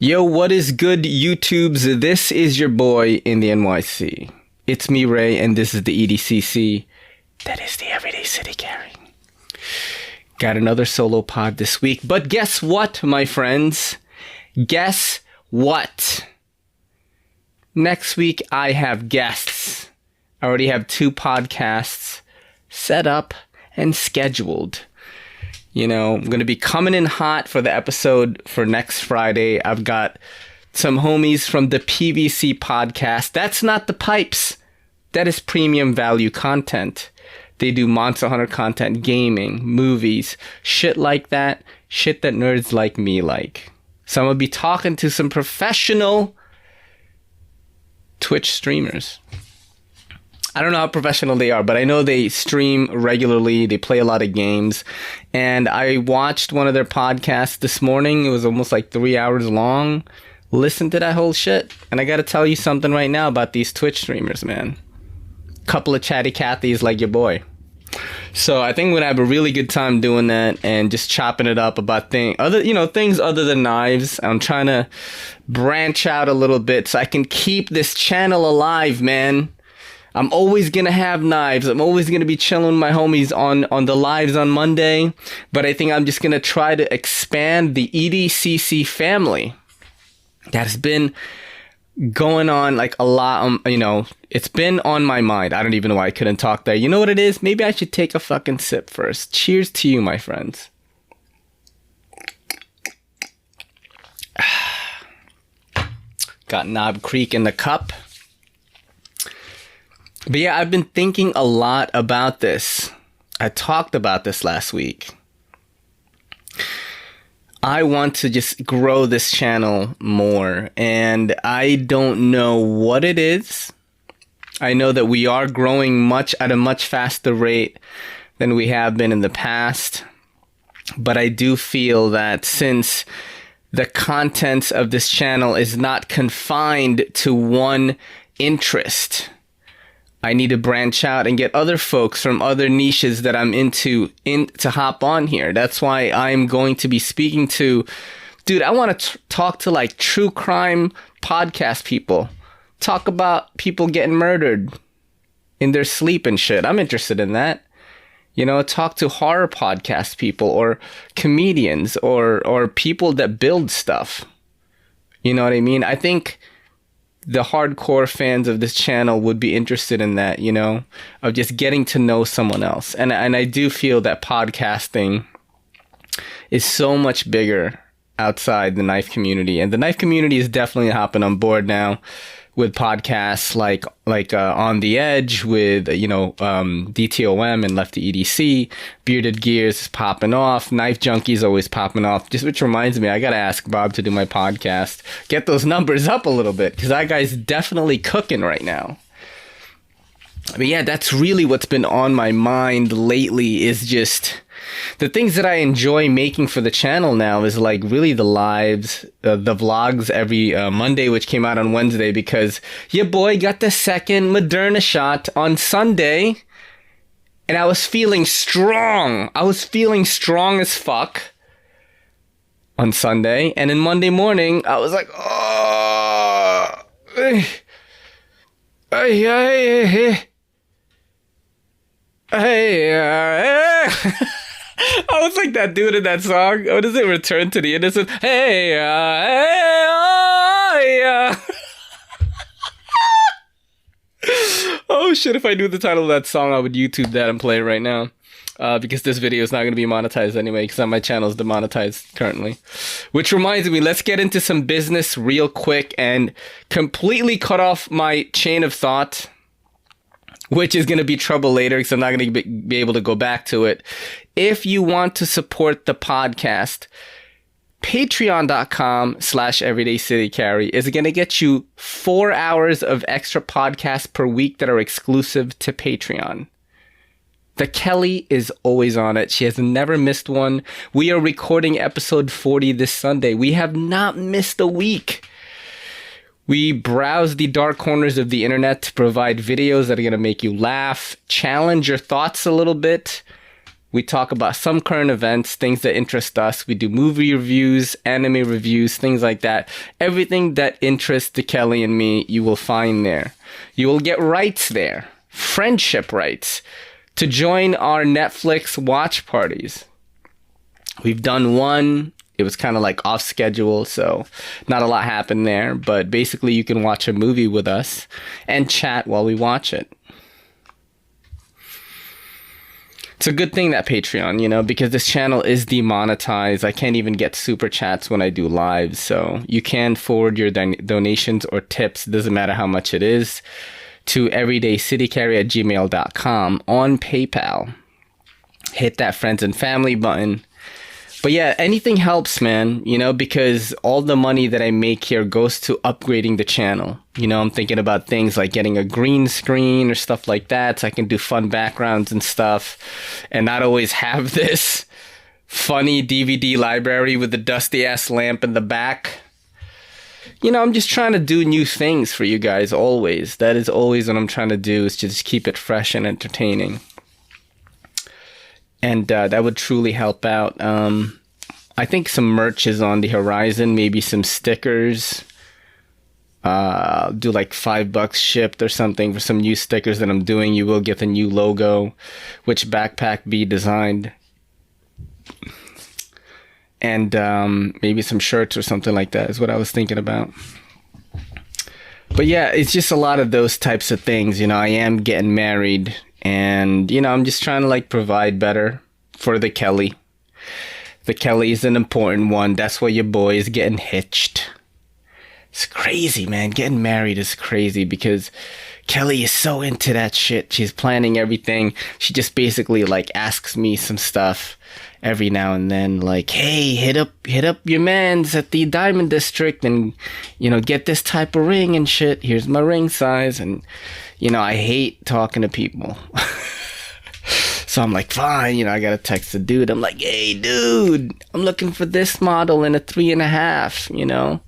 Yo, what is good, YouTubes? This is your boy in the NYC. It's me, Ray, and this is the EDCC. That is the Everyday City Carry. Got another solo pod this week, but guess what, my friends? Guess what? Next week, I have guests. I already have 2 podcasts set up and scheduled. You know, I'm going to be coming in hot for the episode for next Friday. I've got some homies from the PVC podcast. That's not the pipes. That is premium value content. They do Monster Hunter content, gaming, movies, shit like that. Shit that nerds like me like. So I'm going to be talking to some professional Twitch streamers. I don't know how professional they are, but I know they stream regularly. They play a lot of games. And I watched one of their podcasts this morning. It was almost like 3 hours long. Listen to that whole shit. And I got to tell you something right now about these Twitch streamers, man. Couple of chatty Cathys like your boy. So I think we're going to have a really good time doing that and just chopping it up about things other than knives. I'm trying to branch out a little bit so I can keep this channel alive, man. I'm always going to have knives. I'm always going to be chilling with my homies on the lives on Monday. But I think I'm just going to try to expand the EDCC family. That's been going on like a lot. It's been on my mind. I don't even know why I couldn't talk there. You know what it is? Maybe I should take a fucking sip first. Cheers to you, my friends. Got Knob Creek in the cup. But yeah, I've been thinking a lot about this. I talked about this last week. I want to just grow this channel more, and I don't know what it is. I know that we are growing at a much faster rate than we have been in the past. But I do feel that since the contents of this channel is not confined to one interest, I need to branch out and get other folks from other niches that I'm into to hop on here. That's why I'm going to be speaking to, dude, I want to talk to like true crime podcast people. Talk about people getting murdered in their sleep and shit. I'm interested in that. You know, talk to horror podcast people or comedians or people that build stuff. You know what I mean? I think the hardcore fans of this channel would be interested in that, you know, of just getting to know someone else. And I do feel that podcasting is so much bigger outside the knife community. And the knife community is definitely hopping on board now with podcasts like On the Edge with, DTOM and Lefty EDC. Bearded Gears is popping off. Knife Junkies always popping off. Just which reminds me, I got to ask Bob to do my podcast. Get those numbers up a little bit because that guy's definitely cooking right now. But yeah, that's really what's been on my mind lately is just the things that I enjoy making for the channel now is like really the lives, the vlogs every Monday, which came out on Wednesday because your boy got the second Moderna shot on Sunday and I was feeling strong. I was feeling strong as fuck on Sunday. And then Monday morning, I was like, oh, I was like that dude in that song. What is it? Return to the Innocent. Oh shit, if I knew the title of that song, I would YouTube that and play it right now. Because this video is not going to be monetized anyway, because my channel is demonetized currently. Which reminds me, let's get into some business real quick and completely cut off my chain of thought, which is going to be trouble later because I'm not going to be able to go back to it. If you want to support the podcast, patreon.com/everydaycitycarry is going to get you 4 hours of extra podcasts per week that are exclusive to Patreon. The Kelly is always on it. She has never missed one. We are recording episode 40 this Sunday. We have not missed a week. We browse the dark corners of the internet to provide videos that are going to make you laugh, challenge your thoughts a little bit, We talk about some current events, things that interest us. We do movie reviews, anime reviews, things like that. Everything that interests Kelly and me, you will find there. You will get rights there, friendship rights, to join our Netflix watch parties. We've done one. It was kind of like off schedule, so not a lot happened there. But basically, you can watch a movie with us and chat while we watch it. It's a good thing, that Patreon, you know, because this channel is demonetized. I can't even get super chats when I do lives. So you can forward your donations or tips, doesn't matter how much it is, to everydaycitycarry@gmail.com on PayPal. Hit that friends and family button. But yeah, anything helps, man, you know, because all the money that I make here goes to upgrading the channel. You know, I'm thinking about things like getting a green screen or stuff like that, so I can do fun backgrounds and stuff and not always have this funny DVD library with the dusty ass lamp in the back. You know, I'm just trying to do new things for you guys always. That is always what I'm trying to do, is just keep it fresh and entertaining. And that would truly help out. I think some merch is on the horizon, maybe some stickers. Do like $5 shipped or something for some new stickers that I'm doing. You will get the new logo, which backpack be designed. And maybe some shirts or something like that is what I was thinking about. But yeah, it's just a lot of those types of things. You know, I am getting married. And, you know, I'm just trying to like provide better for the Kelly. The Kelly is an important one. That's why your boy is getting hitched. It's crazy, man. Getting married is crazy because Kelly is so into that shit. She's planning everything. She just basically like asks me some stuff every now and then, like, hey, hit up your mans at the Diamond District and, you know, get this type of ring and shit. Here's my ring size. And, you know, I hate talking to people. So I'm like, fine, you know, I gotta text the dude. I'm like, hey, dude, I'm looking for this model in a 3.5, you know?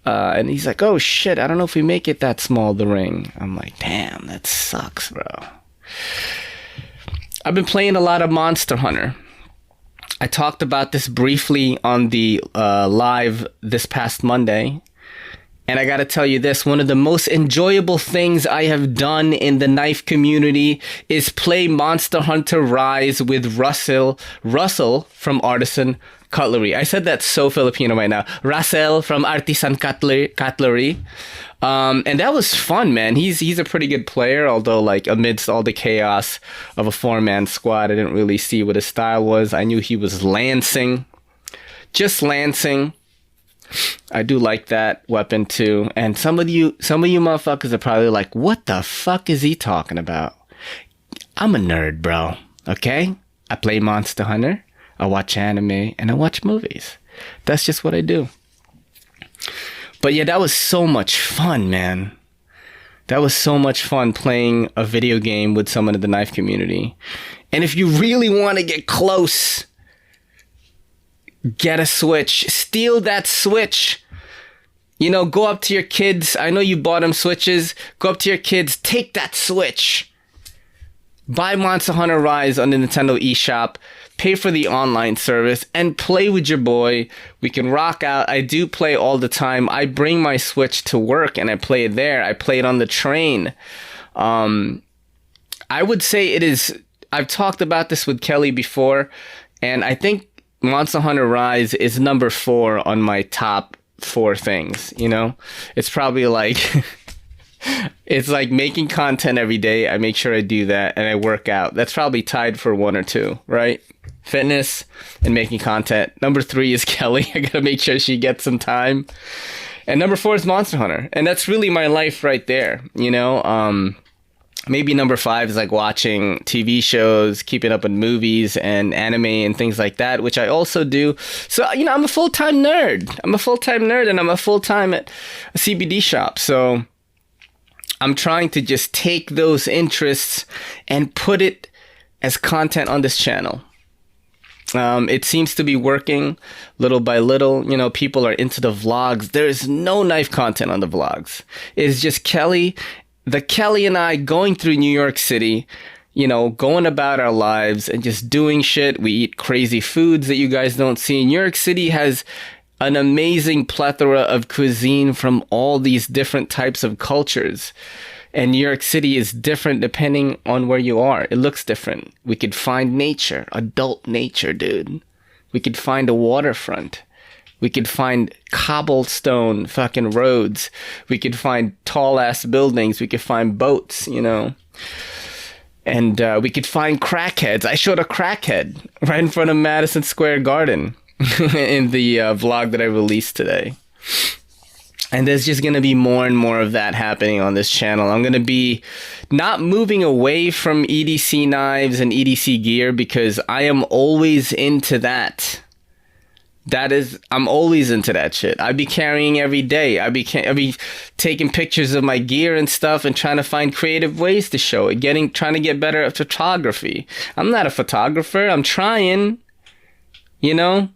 And he's like, oh, shit, I don't know if we make it that small, the ring. I'm like, damn, that sucks, bro. I've been playing a lot of Monster Hunter. I talked about this briefly on the live this past Monday. And I gotta tell you this, one of the most enjoyable things I have done in the knife community is play Monster Hunter Rise with Russell from Artisan Cutlery. I said that so Filipino right now. Russell from Artisan Cutlery. And that was fun, man. He's a pretty good player, although like amidst all the chaos of a 4-man squad, I didn't really see what his style was. I knew he was lancing. Just lancing. I do like that weapon too. And some of you motherfuckers are probably like, what the fuck is he talking about? I'm a nerd, bro. Okay? I play Monster Hunter, I watch anime, and I watch movies. That's just what I do. But yeah, that was so much fun, man. That was so much fun playing a video game with someone in the knife community. And if you really want to get close, get a Switch. Steal that Switch. You know, go up to your kids. I know you bought them Switches. Go up to your kids. Take that Switch. Buy Monster Hunter Rise on the Nintendo eShop. Pay for the online service and play with your boy. We can rock out. I do play all the time. I bring my Switch to work and I play it there. I play it on the train. I would say it is... I've talked about this with Kelly before, and I think Monster Hunter Rise is number 4 on my top 4 things, you know? It's probably like... it's like making content every day. I make sure I do that, and I work out. That's probably tied for 1 or 2, right? Fitness and making content. Number 3 is Kelly. I gotta make sure she gets some time. And number 4 is Monster Hunter. And that's really my life right there, you know? Maybe number 5 is like watching TV shows, keeping up with movies and anime and things like that, which I also do. So, you know, I'm a full-time nerd. And I'm a full-time at a CBD shop. So I'm trying to just take those interests and put it as content on this channel. It seems to be working little by little. You know, people are into the vlogs. There is no knife content on the vlogs. It's just Kelly and I going through New York City, you know, going about our lives and just doing shit. We eat crazy foods that you guys don't see. New York City has an amazing plethora of cuisine from all these different types of cultures. And New York City is different depending on where you are. It looks different. We could find nature, adult nature, dude. We could find a waterfront. We could find cobblestone fucking roads. We could find tall ass buildings. We could find boats, you know. And we could find crackheads. I showed a crackhead right in front of Madison Square Garden in the vlog that I released today. And there's just going to be more and more of that happening on this channel. I'm going to be not moving away from EDC knives and EDC gear because I am always into that. I'm always into that shit. I be carrying every day. I be taking pictures of my gear and stuff and trying to find creative ways to show it. Trying to get better at photography. I'm not a photographer. I'm trying, you know.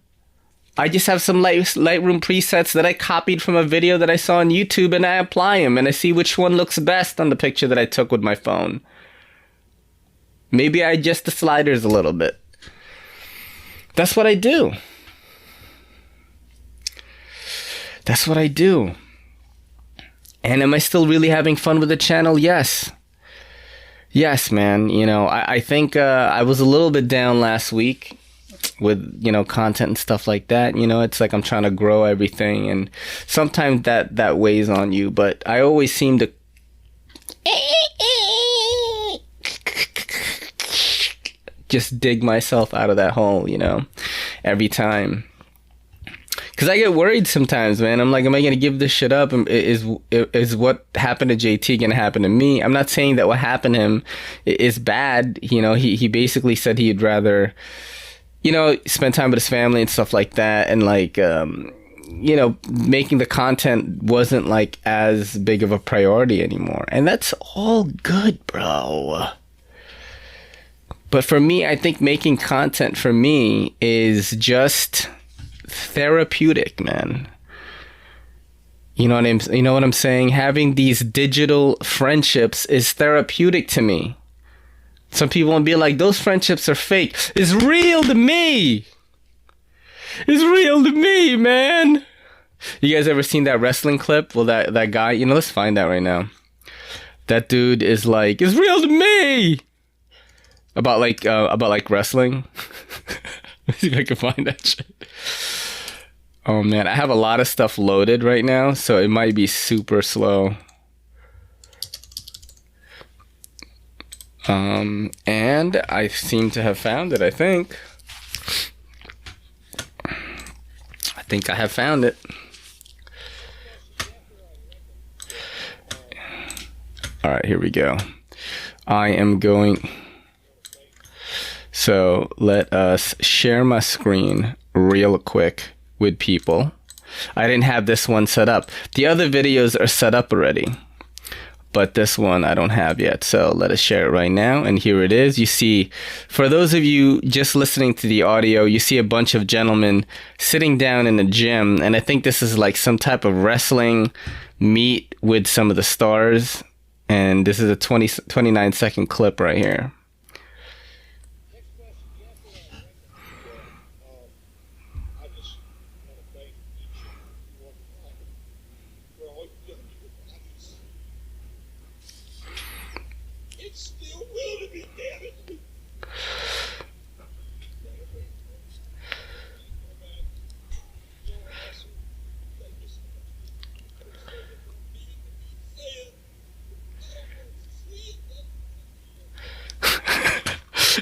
I just have some Lightroom presets that I copied from a video that I saw on YouTube, and I apply them and I see which one looks best on the picture that I took with my phone. Maybe I adjust the sliders a little bit. That's what I do. That's what I do. And am I still really having fun with the channel? Yes. Yes, man. You know, I think I was a little bit down last week with, you know, content and stuff like that. You know, it's like I'm trying to grow everything, and sometimes that weighs on you, but I always seem to just dig myself out of that hole, you know, every time. Because I get worried sometimes, man. I'm like, am I going to give this shit up? Is what happened to JT going to happen to me? I'm not saying that what happened to him is bad. You know, he basically said he'd rather, you know, spend time with his family and stuff like that. And like, you know, making the content wasn't like as big of a priority anymore. And that's all good, bro. But for me, I think making content for me is just therapeutic, man. You know what I'm saying? Having these digital friendships is therapeutic to me. Some people will be like, those friendships are fake. It's real to me. It's real to me, man. You guys ever seen that wrestling clip? Well, that guy, you know, let's find out right now. That dude is like, it's real to me. About like wrestling. Let's see if I can find that shit. Oh man, I have a lot of stuff loaded right now, so it might be super slow. And I seem to have found it, I think. I think I have found it. All right, here we go. I am going... So let us share my screen real quick with people. I didn't have this one set up. The other videos are set up already, but this one I don't have yet. So let us share it right now. And here it is. You see, for those of you just listening to the audio, you see a bunch of gentlemen sitting down in the gym. And I think this is like some type of wrestling meet with some of the stars. And this is a 29-second clip right here.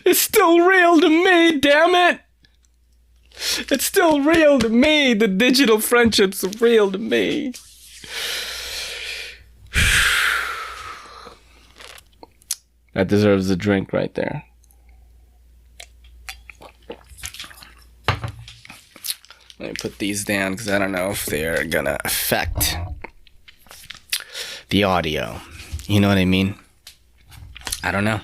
It's still real to me, damn it! It's still real to me. The digital friendships are real to me. That deserves a drink right there. Let me put these down because I don't know if they're gonna affect the audio. You know what I mean? I don't know.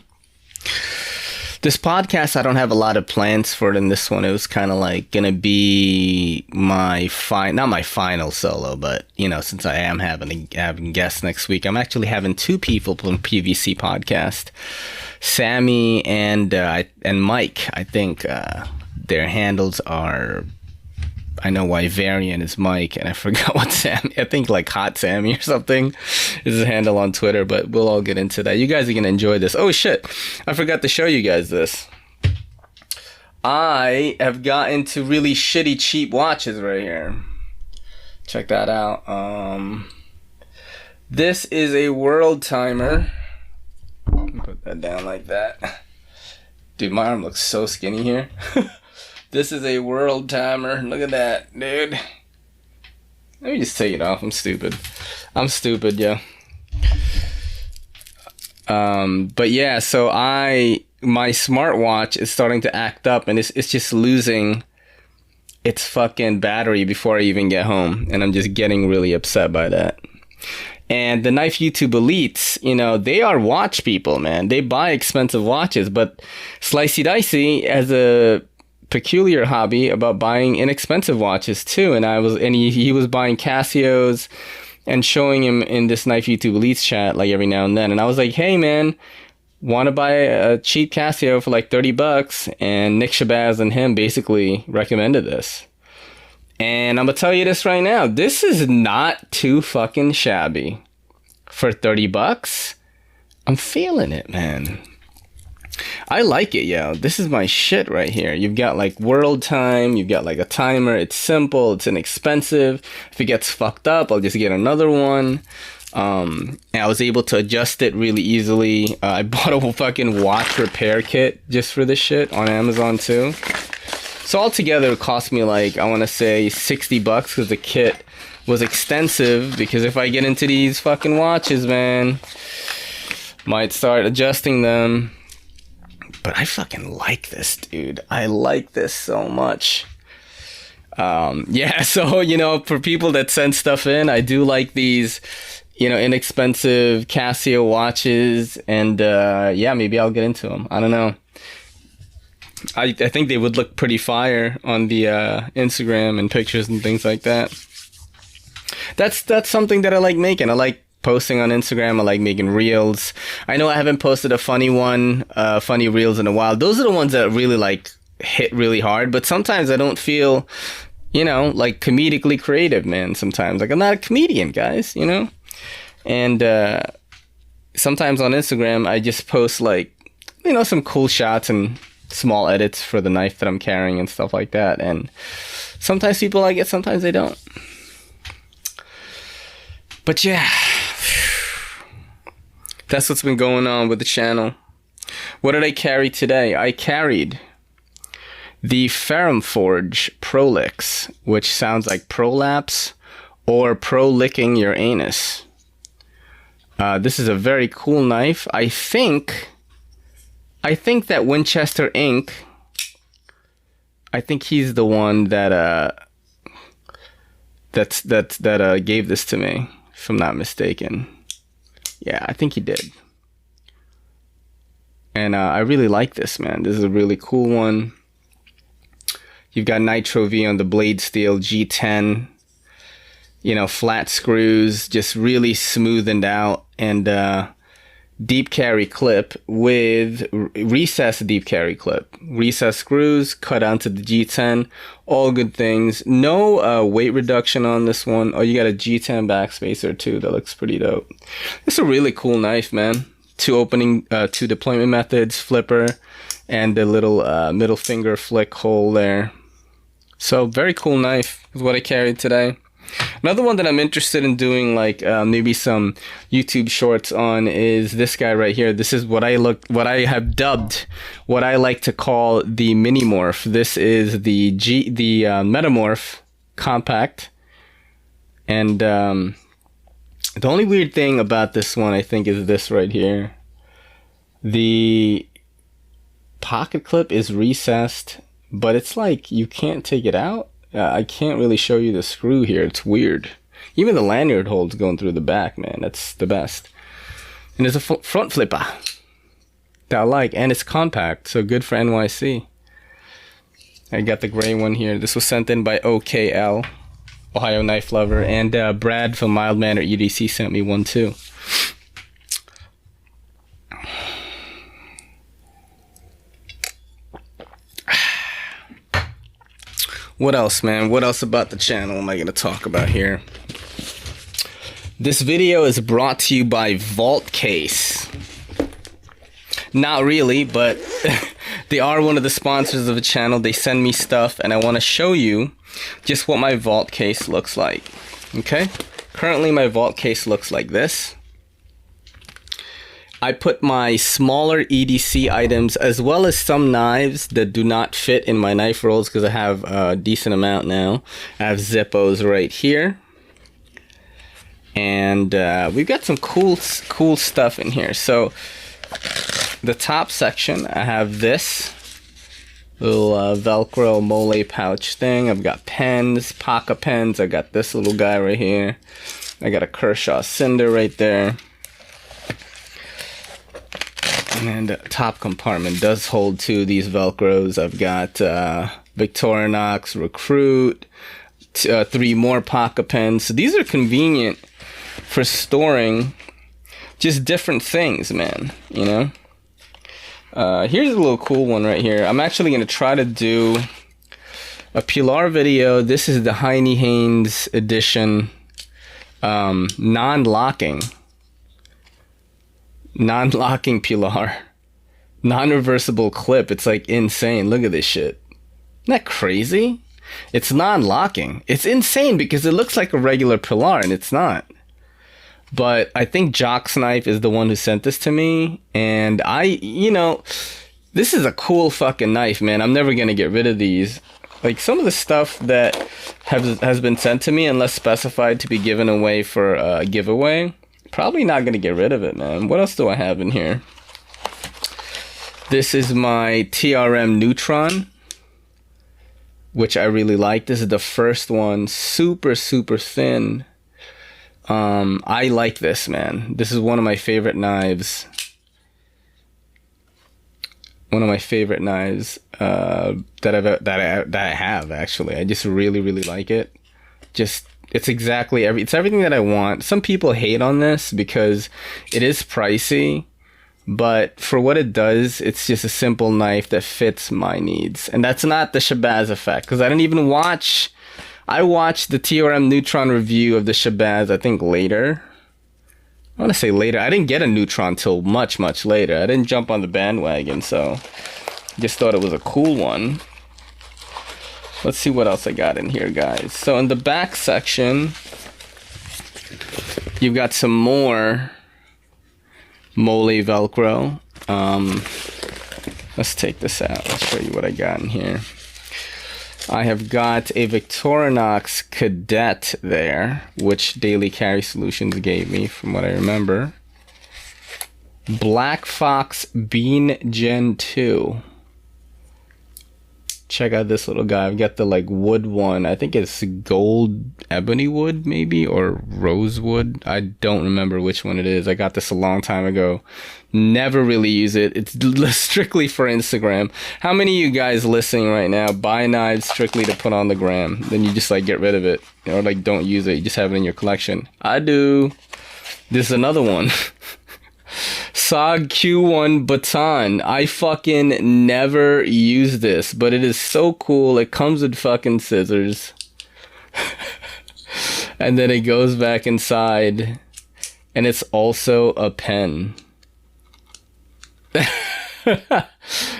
This podcast, I don't have a lot of plans for it in this one. It was kind of like going to be my not my final solo, but, you know, since I am having guests next week, I'm actually having two people from PVC podcast, Sammy and Mike. I think their handles are, I know Wyverian is Mike, and I forgot what Sammy, I think like Hot Sammy or something is his handle on Twitter, but we'll all get into that. You guys are going to enjoy this. Oh shit, I forgot to show you guys this. I have got into really shitty cheap watches right here. Check that out. This is a world timer. Put that down like that. Dude, my arm looks so skinny here. This is a world timer. Look at that, dude. Let me just take it off. I'm stupid, yo. But yeah, so my smartwatch is starting to act up, and it's just losing its fucking battery before I even get home, and I'm just getting really upset by that. And the Knife YouTube elites, you know, they are watch people, man. They buy expensive watches, but Slicey Dicey has a peculiar hobby about buying inexpensive watches too, and he was buying Casios and showing him in this Knife YouTube Elites chat like every now and then, and I was like, hey man, want to buy a cheap Casio for like $30? And Nick Shabazz and him basically recommended this, and I'm gonna tell you this right now, this is not too fucking shabby for $30. I'm feeling it, man. I like it, yo. This is my shit right here. You've got like world time, you've got like a timer, it's simple, it's inexpensive. If it gets fucked up, I'll just get another one. And I was able to adjust it really easily. I bought a fucking watch repair kit just for this shit on Amazon too. So altogether it cost me like, I want to say $60 because the kit was extensive, because if I get into these fucking watches, man, might start adjusting them. But I fucking like this, dude. I like this so much. Yeah, so, you know, for people that send stuff in, I do like these, you know, inexpensive Casio watches. And, yeah, maybe I'll get into them. I don't know. I think they would look pretty fire on the Instagram and pictures and things like that. That's something that I like making. I like posting on Instagram. I like making reels. I know I haven't posted a funny reels in a while. Those are the ones that really like hit really hard, but sometimes I don't feel, you know, like comedically creative, man. Sometimes, like, I'm not a comedian, guys, you know. And sometimes on Instagram I just post like, you know, some cool shots and small edits for the knife that I'm carrying and stuff like that, and sometimes people like it, sometimes they don't. But yeah, that's what's been going on with the channel. What did I carry today? I carried the Ferrum Forge Prolix, which sounds like prolapse or pro-licking your anus. This is a very cool knife. I think that Winchester Inc., I think he's the one that gave this to me, if I'm not mistaken. Yeah, I think he did. And I really like this, man. This is a really cool one. You've got Nitro V on the blade steel G10. You know, flat screws, just really smoothened out. And deep carry clip with recessed deep carry clip. Recessed screws, cut onto the G10. All good things. No weight reduction on this one. Oh, you got a G10 backspacer too. That looks pretty dope. It's a really cool knife, man. Two deployment methods, flipper, and the little middle finger flick hole there. So very cool knife is what I carried today. Another one that I'm interested in doing, like maybe some YouTube shorts on, is this guy right here. This is what I have dubbed, what I like to call the Mini Morph. This is the Metamorph Compact, and the only weird thing about this one, I think, is this right here. The pocket clip is recessed, but it's like you can't take it out. I can't really show you the screw here. It's weird. Even the lanyard hole's going through the back, man. That's the best. And there's a front flipper that I like, and it's compact, so good for NYC. I got the gray one here. This was sent in by OKL, Ohio Knife Lover, and Brad from Mild Manner EDC sent me one too. What else, man? What else about the channel am I going to talk about here? This video is brought to you by Vault Case. Not really, but they are one of the sponsors of the channel. They send me stuff, and I want to show you just what my vault case looks like. Okay? Currently, my vault case looks like this. I put my smaller EDC items as well as some knives that do not fit in my knife rolls because I have a decent amount now. I have Zippos right here. And we've got some cool stuff in here. So the top section, I have this little Velcro mole pouch thing. I've got pens, pocket pens. I got this little guy right here. I got a Kershaw Cinder right there. And the top compartment does hold two of these Velcros. I've got Victorinox Recruit, 3 more pocket pens. So these are convenient for storing just different things, man, you know? Here's a little cool one right here. I'm actually going to try to do a Pilar video. This is the Heine Haynes edition, non-locking Pilar, non-reversible clip. It's like insane. Look at this shit. Isn't that crazy? It's non-locking. It's insane because it looks like a regular Pilar and it's not. But I think Jock's Knife is the one who sent this to me, and you know, this is a cool fucking knife, man. I'm never gonna get rid of these. Like some of the stuff that has been sent to me, unless specified to be given away for a giveaway, probably not gonna get rid of it, man. What else do I have in here? This is my TRM Neutron, which I really like. This is the first one, super thin. I like this, man. This is one of my favorite knives. One of my favorite knives that I have actually. I just really like it. Just it's exactly it's everything that I want. Some people hate on this because it is pricey, but for what it does, it's just a simple knife that fits my needs. And that's not the Shabazz effect, because I didn't even watch. I watched the TRM Neutron review of the Shabazz, I think later. I want to say later. I didn't get a Neutron till much later. I didn't jump on the bandwagon, so just thought it was a cool one. Let's see what else I got in here, guys. So in the back section, you've got some more Mole Velcro. Let's take this out. I'll show you what I got in here. I have got a Victorinox Cadet there, which Daily Carry Solutions gave me, from what I remember. Black Fox Bean Gen 2. Check out this little guy. I've got the like wood one. I think it's gold ebony wood maybe, or rosewood. I don't remember which one it is. I got this a long time ago. Never really use it. It's strictly for Instagram. How many of you guys listening right now buy knives strictly to put on the gram? Then you just like get rid of it, or like don't use it. You just have it in your collection. I do. This is another one. SOG Q1 baton. I fucking never use this, but it is so cool. It comes with fucking scissors. And then it goes back inside. And it's also a pen.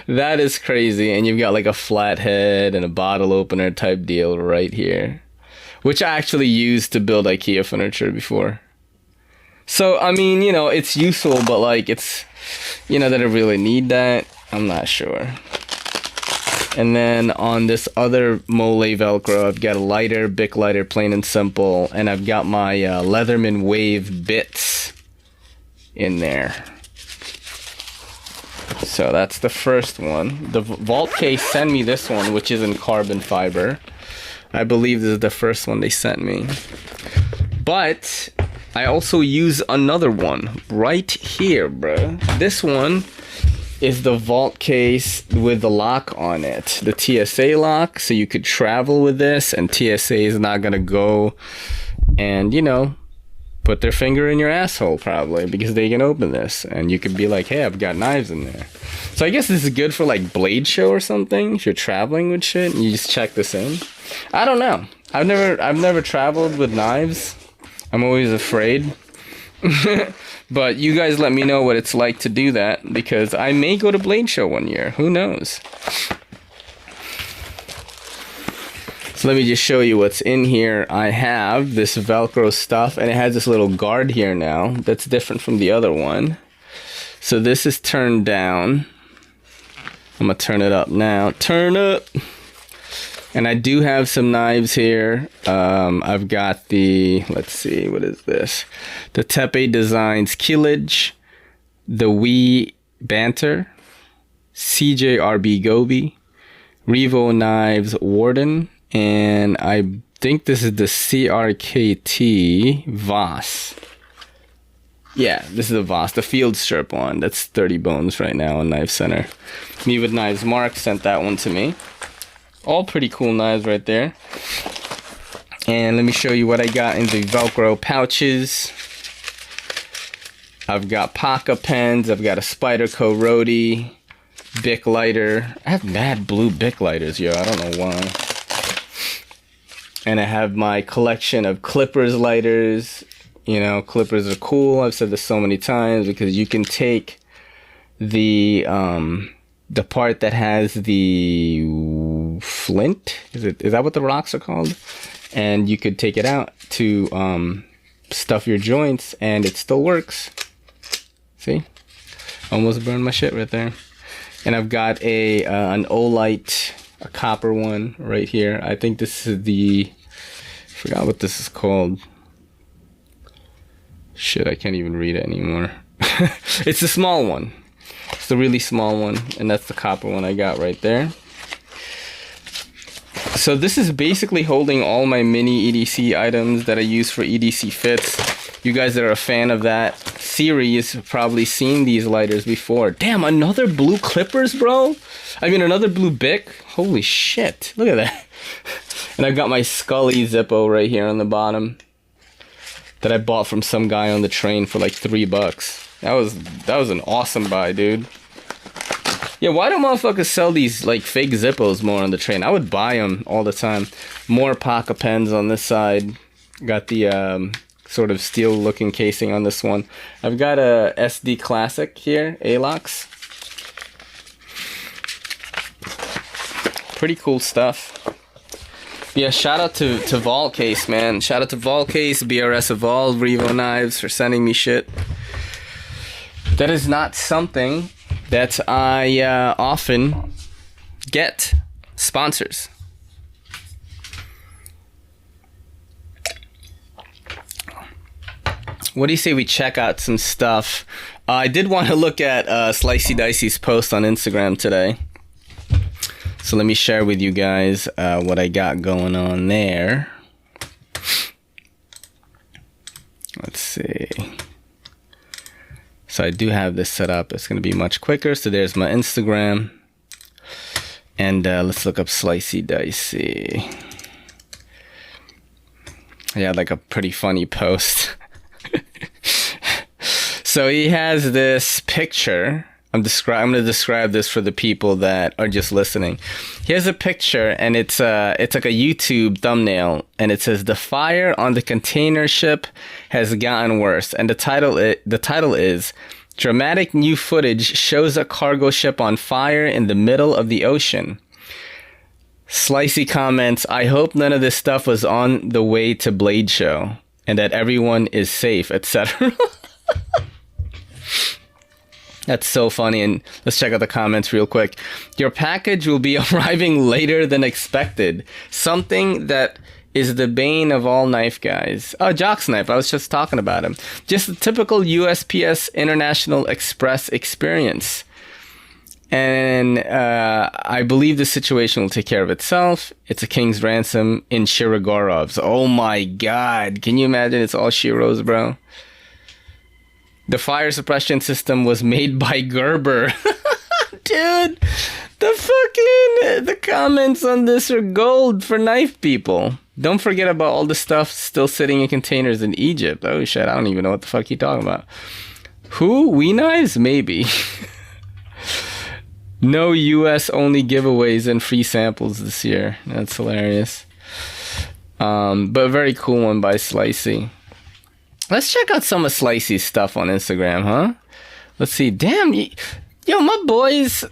That is crazy. And you've got like a flat head and a bottle opener type deal right here, which I actually used to build IKEA furniture before. So, I mean, you know, it's useful, but like it's, you know, that I really need that, I'm not sure. And then on this other Mole Velcro, I've got a lighter, Bic lighter, plain and simple, and I've got my Leatherman Wave bits in there. So that's the first one. The Vault Case sent me this one, which is in carbon fiber. I believe this is the first one they sent me. But I also use another one right here, bro. This one is the vault case with the lock on it, the TSA lock, so you could travel with this, and TSA is not gonna go and, you know, put their finger in your asshole probably, because they can open this and you could be like, hey, I've got knives in there. So I guess this is good for like Blade Show or something, if you're traveling with shit and you just check this in. I don't know. I've never traveled with knives. I'm always afraid. But you guys let me know what it's like to do that, because I may go to Blade Show one year. Who knows? So let me just show you what's in here. I have this Velcro stuff, and it has this little guard here now that's different from the other one. So this is turned down. I'm gonna turn it up now. Turn up! And I do have some knives here. I've got the, let's see, what is this? The Tepe Designs Killage, the Wee Banter, CJRB Gobi, Revo Knives Warden, and I think this is the CRKT Voss. Yeah, this is a Voss, the field strip one. That's 30 bones right now on Knife Center. Me with Knives Mark sent that one to me. All pretty cool knives right there. And let me show you what I got in the Velcro pouches. I've got Paca pens. I've got a Spyderco Rhodey, Bic lighter. I have mad blue Bic lighters, yo. I don't know why. And I have my collection of Clippers lighters. You know, Clippers are cool. I've said this so many times, because you can take the part that has the flint, is that what the rocks are called, and you could take it out to stuff your joints and it still works. See, almost burned my shit right there. And I've got an Olight, a copper one right here. I think this is the, I forgot what this is called. Shit, I can't even read it anymore. It's the small one. It's the really small one, and that's the copper one I got right there. So this is basically holding all my mini EDC items that I use for EDC fits. You guys that are a fan of that series have probably seen these lighters before. Damn, another blue Clippers, bro? I mean, another blue Bic? Holy shit, look at that. And I've got my Scully Zippo right here on the bottom that I bought from some guy on the train for like $3. That was an awesome buy, dude. Yeah, why don't motherfuckers sell these like fake Zippos more on the train? I would buy them all the time. More Paca pens on this side. Got the sort of steel looking casing on this one. I've got a SD Classic here, ALOX. Pretty cool stuff. Yeah, shout out to Vault Case, man. Shout out to Vault Case, BRS Evolve, Revo Knives for sending me shit. That is not something that I often get sponsors. What do you say we check out some stuff? I did want to look at Slicey Dicey's post on Instagram today. So let me share with you guys what I got going on there. Let's see. So I do have this set up. It's going to be much quicker. So there's my Instagram. And let's look up Slicey Dicey. Yeah, like a pretty funny post. So he has this picture. I'm going to describe this for the people that are just listening. He has a picture, and it's like a YouTube thumbnail, and it says "The fire on the container ship has gotten worse." And the title is "Dramatic New Footage Shows a Cargo Ship on Fire in the Middle of the Ocean." Slicey comments, "I hope none of this stuff was on the way to Blade Show, and that everyone is safe, etc." That's so funny. And let's check out the comments real quick. "Your package will be arriving later than expected. Something that is the bane of all knife guys." Oh, Jock's Knife. I was just talking about him. "Just a typical USPS International Express experience. And I believe the situation will take care of itself. It's a king's ransom in Shirogorovs." Oh my God. Can you imagine? It's all Shiros, bro. "The fire suppression system was made by Gerber." Dude, the comments on this are gold for knife people. Don't forget about all the stuff still sitting in containers in Egypt. Oh shit, I don't even know what the fuck you talking about. Who? We knives? Maybe. No US only giveaways and free samples this year. That's hilarious. But a very cool one by Slicey. Let's check out some of Slicey's stuff on Instagram, huh? Let's see. Damn, yo, my boys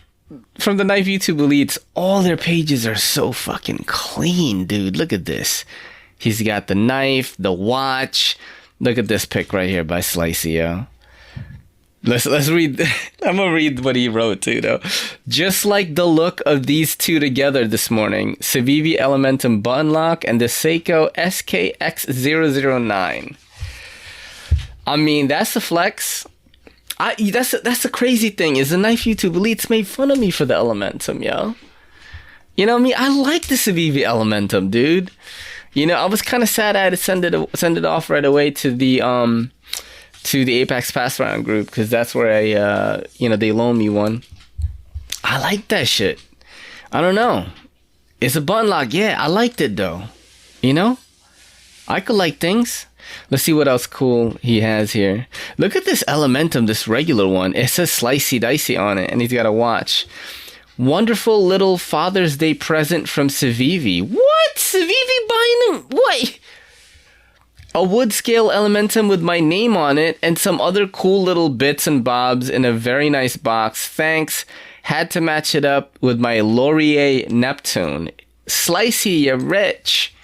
from the Knife YouTube Elites, all their pages are so fucking clean, dude. Look at this. He's got the knife, the watch. Look at this pic right here by Slicey, yo. Let's read. I'm gonna read what he wrote too, though. Just like the look of these two together this morning, Civivi Elementum button lock and the Seiko SKX009. I mean, that's a flex. That's the crazy thing is the Knife YouTube Elites made fun of me for the Elementum, yo. You know what I mean? I like the Civivi Elementum, dude. You know, I was kind of sad I had to send it off right away to the Apex Pass Round group because that's where they loaned me one. I like that shit. I don't know. It's a button lock. Yeah, I liked it though. You know, I could like things. Let's see what else cool he has here. Look at this Elementum, this regular one. It says Slicey Dicey on it, and he's got a watch. Wonderful little Father's Day present from Civivi. What? Civivi buying them? What? A wood scale Elementum with my name on it and some other cool little bits and bobs in a very nice box. Thanks. Had to match it up with my Laurier Neptune. Slicey, you're rich.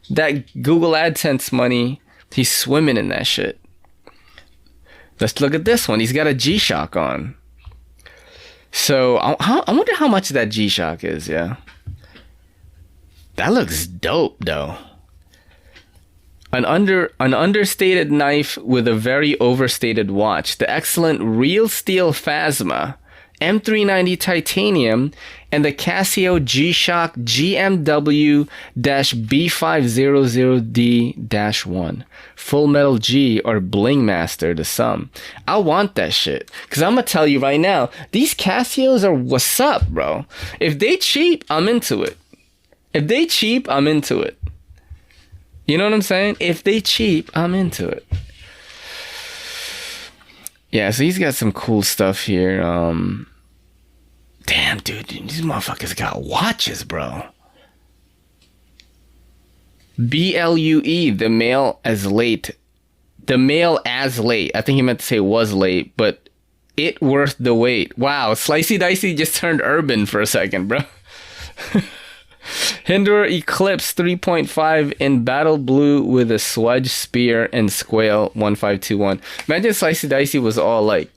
That Google AdSense money, he's swimming in that shit. Let's look at this one. He's got a G-Shock on. So I wonder how much that G-Shock is, yeah. That looks dope, though. An understated knife with a very overstated watch. The excellent Real Steel Phasma, M390 titanium, and the Casio G-Shock GMW-B500D-1. Full Metal G or Bling Master to some. I want that shit. Because I'm going to tell you right now, these Casios are what's up, bro. If they cheap, I'm into it. If they cheap, I'm into it. You know what I'm saying? If they cheap, I'm into it. Yeah, so he's got some cool stuff here. Damn, dude, these motherfuckers got watches, bro. BLUE, the mail as late. The mail as late. I think he meant to say was late, but it worth the wait. Wow, Slicey Dicey just turned urban for a second, bro. Hinder Eclipse 3.5 in battle blue with a swudge spear and squale 1521. Imagine Slicey Dicey was all like,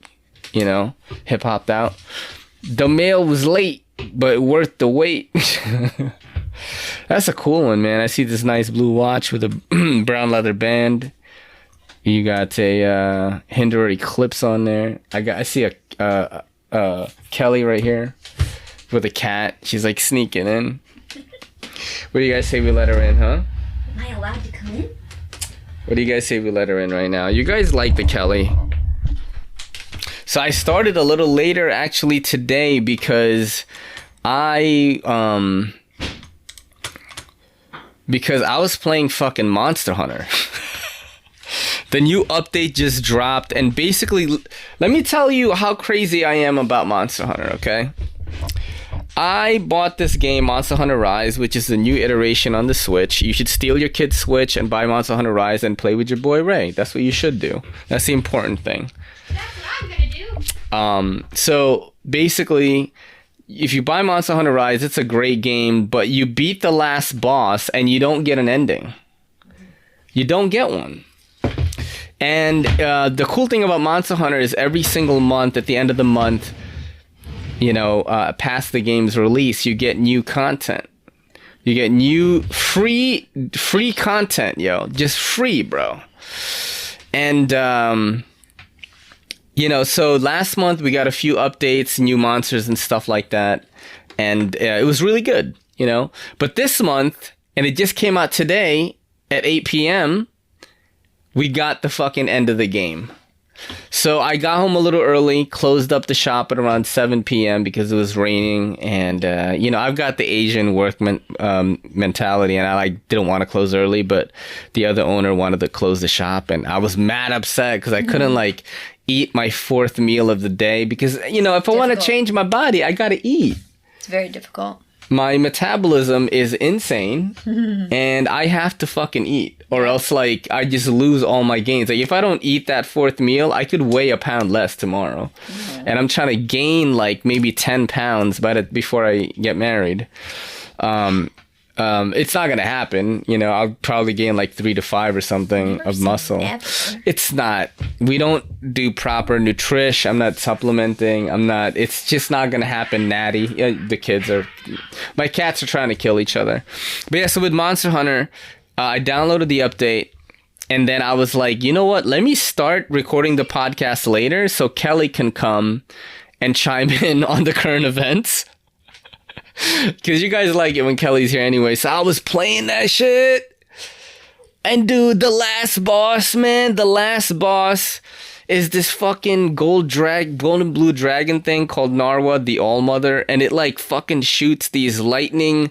you know, hip hopped out. The mail was late, but worth the wait. That's a cool one, man. I see this nice blue watch with a brown leather band. You got a Hinder Eclipse on there. I see a Kelly right here with a cat. She's like sneaking in. What do you guys say we let her in, huh? Am I allowed to come in? What do you guys say we let her in right now? You guys like the Kelly. So I started a little later actually today because I was playing fucking Monster Hunter. The new update just dropped and basically, let me tell you how crazy I am about Monster Hunter, okay? I bought this game, Monster Hunter Rise, which is the new iteration on the Switch. You should steal your kid's Switch and buy Monster Hunter Rise and play with your boy Ray. That's what you should do. That's the important thing. That's what I'm gonna do. So basically, if you buy Monster Hunter Rise, it's a great game, but you beat the last boss and you don't get an ending. You don't get one. And the cool thing about Monster Hunter is every single month, at the end of the month, you know, past the game's release, you get new content. You get new free content, yo. Just free, bro. And, you know, so last month we got a few updates, new monsters and stuff like that. And it was really good, you know. But this month, and it just came out today at 8 p.m., we got the fucking end of the game. So I got home a little early, closed up the shop at around 7 p.m. because it was raining. And, I've got the Asian work mentality, and I didn't want to close early, but the other owner wanted to close the shop. And I was mad upset because I couldn't eat my fourth meal of the day because, if I want to change my body, I got to eat. It's very difficult. My metabolism is insane and I have to fucking eat or else I just lose all my gains. If I don't eat that fourth meal, I could weigh a pound less tomorrow. And I'm trying to gain maybe 10 pounds before I get married. It's not going to happen. I'll probably gain 3 to 5 or something of muscle. It's not. We don't do proper nutrition. I'm not supplementing. It's just not going to happen, Natty. My cats are trying to kill each other. But yeah, so with Monster Hunter, I downloaded the update. And then I was like, you know what? Let me start recording the podcast later so Kelly can come and chime in on the current events. Because you guys like it when Kelly's here anyway. So I was playing that shit. And dude, the last boss is this fucking golden blue dragon thing called Narwa the Allmother. And it fucking shoots these lightning,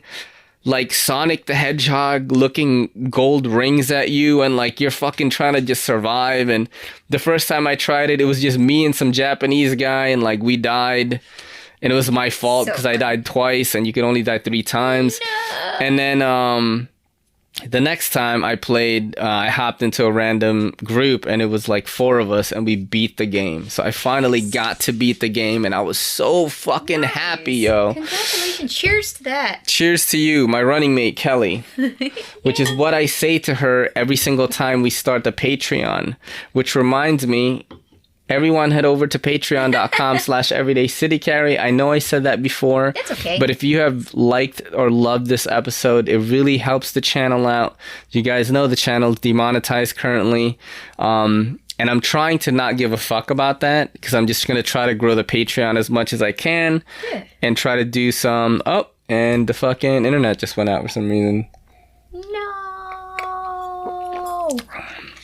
Sonic the Hedgehog looking gold rings at you. And you're fucking trying to just survive. And the first time I tried it, it was just me and some Japanese guy. And we died. And it was my fault because I died twice and you can only die 3 times. No. And then the next time I played, I hopped into a random group and it was 4 of us and we beat the game. So I finally got to beat the game and I was so fucking happy, yo. Congratulations. Cheers to that. Cheers to you, my running mate, Kelly. Which is what I say to her every single time we start the Patreon. Which reminds me... Everyone head over to patreon.com/everydaycitycarry. I know I said that before. That's okay. But if you have liked or loved this episode, it really helps the channel out. You guys know the channel is demonetized currently. And I'm trying to not give a fuck about that because I'm just going to try to grow the Patreon as much as I can. Yeah. And try to do some... Oh, and the fucking internet just went out for some reason. No.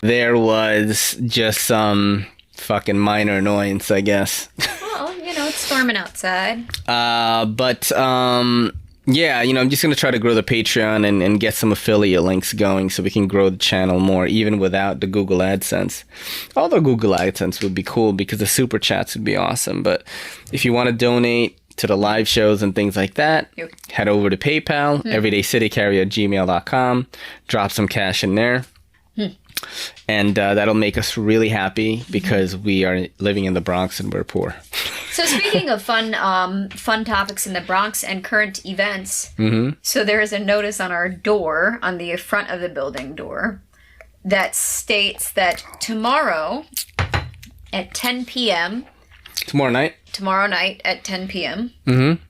There was just some... fucking minor annoyance, I guess. Well, it's storming outside. Yeah, I'm just going to try to grow the Patreon and get some affiliate links going so we can grow the channel more, even without the Google AdSense. Although Google AdSense would be cool because the super chats would be awesome. But if you want to donate to the live shows and things like that, head over to PayPal, everydaycitycarry@gmail.com, drop some cash in there. And that'll make us really happy because we are living in the Bronx and we're poor. So speaking of fun topics in the Bronx and current events, so there is a notice on our door, on the front of the building door, that states that tomorrow at 10 p.m. Tomorrow night at 10 p.m.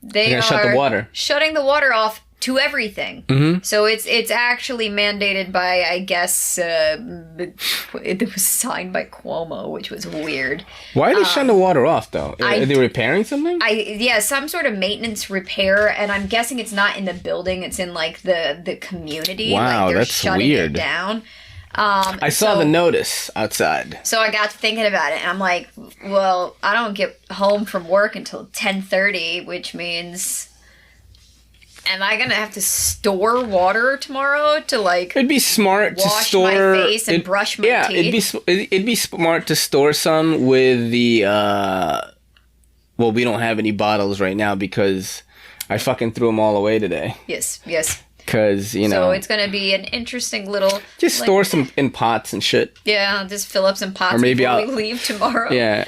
They are shut the water. Shutting the water off to everything. So it's actually mandated by, I guess, it was signed by Cuomo, which was weird. Why are they shutting the water off, though? Are they repairing something? Some sort of maintenance repair, and I'm guessing it's not in the building, it's in, the community. Wow, they're that's shutting weird. It down. I saw the notice outside. So I got to thinking about it, and I'm like, well, I don't get home from work until 10:30, which means... Am I gonna have to store water tomorrow to It'd be smart to store my face and brush my teeth. It'd be smart to store some with the. Well, we don't have any bottles right now because I fucking threw them all away today. Yes. Because, So it's going to be an interesting little... Just store some in pots and shit. Yeah, just fill up some pots or maybe before we leave tomorrow. Yeah,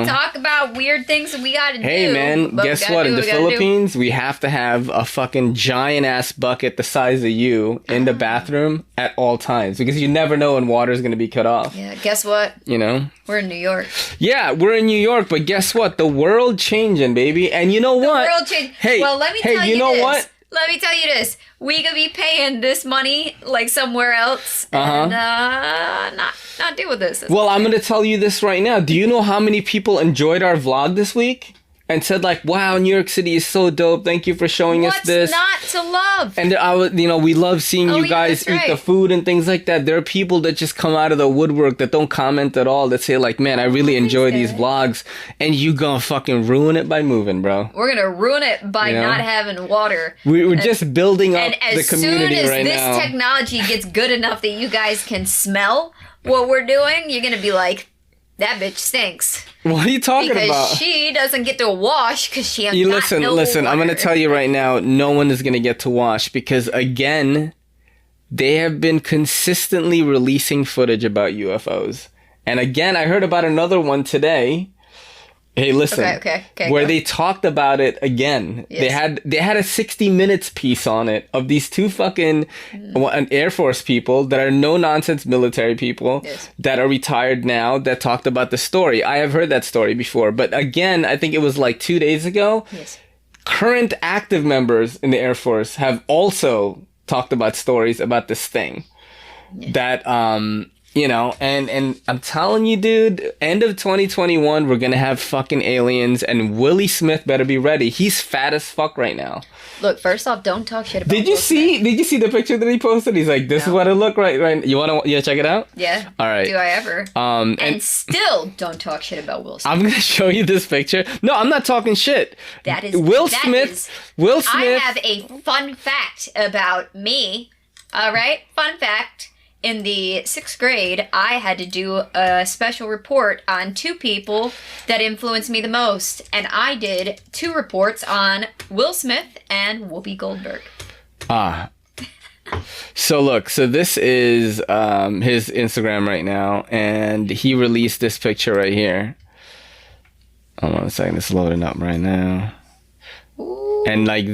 talk about weird things that we got to do. Hey, man, guess what? In the Philippines, we have to have a fucking giant-ass bucket the size of you in the bathroom at all times. Because you never know when water's going to be cut off. Yeah, guess what? We're in New York. Yeah, we're in New York, but guess what? The world changing, baby. And you know what? The world changing. Hey, well, let me tell you know this. What? Let me tell you this. We could be paying this money somewhere else and not deal with this. Well, I'm going to tell you this right now. Do you know how many people enjoyed our vlog this week? and said like, wow, New York City is so dope. Thank you for showing us this. What's not to love? And we love seeing you guys eat the food and things like that. There are people that just come out of the woodwork that don't comment at all, that say like, man, I really enjoy these vlogs, and you gonna fucking ruin it by moving, bro. We're gonna ruin it by not having water. We're just building up the community right now. And as soon as this technology gets good enough that you guys can smell what we're doing, you're gonna be like, that bitch stinks. What are you talking about? Because she doesn't get to wash because she ain't got no Listen, water. I'm going to tell you right now, no one is going to get to wash because, again, they have been consistently releasing footage about UFOs. And again, I heard about another one today. Hey, listen. Okay, where they talked about it again. Yes. They had a 60 Minutes piece on it of these two fucking Air Force people that are no-nonsense military people that are retired now that talked about the story. I have heard that story before. But again, I think it was like 2 days ago. Yes. Current active members in the Air Force have also talked about stories about this thing. That, and I'm telling you, dude, end of 2021, we're going to have fucking aliens, and Willie Smith better be ready. He's fat as fuck right now. Look, first off, don't talk shit about Did you see the picture that he posted? He's like, this is what it looked right. You want to check it out? Yeah. All right. Do I ever? And still don't talk shit about Will Smith. I'm going to show you this picture. No, I'm not talking shit. Will Smith. I have a fun fact about me. All right? Fun fact. In the 6th grade, I had to do a special report on 2 people that influenced me the most. And I did 2 reports on Will Smith and Whoopi Goldberg. So look, this is his Instagram right now. And he released this picture right here. Hold on a second, it's loading up right now. And like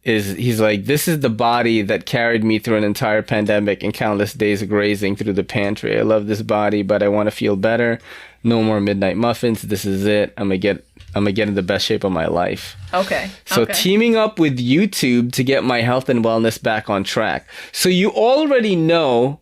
he's like, this is the body that carried me through an entire pandemic and countless days of grazing through the pantry. I love this body, but I want to feel better. No more midnight muffins. This is it. I'm gonna get in the best shape of my life. Okay. So teaming up with YouTube to get my health and wellness back on track. So you already know.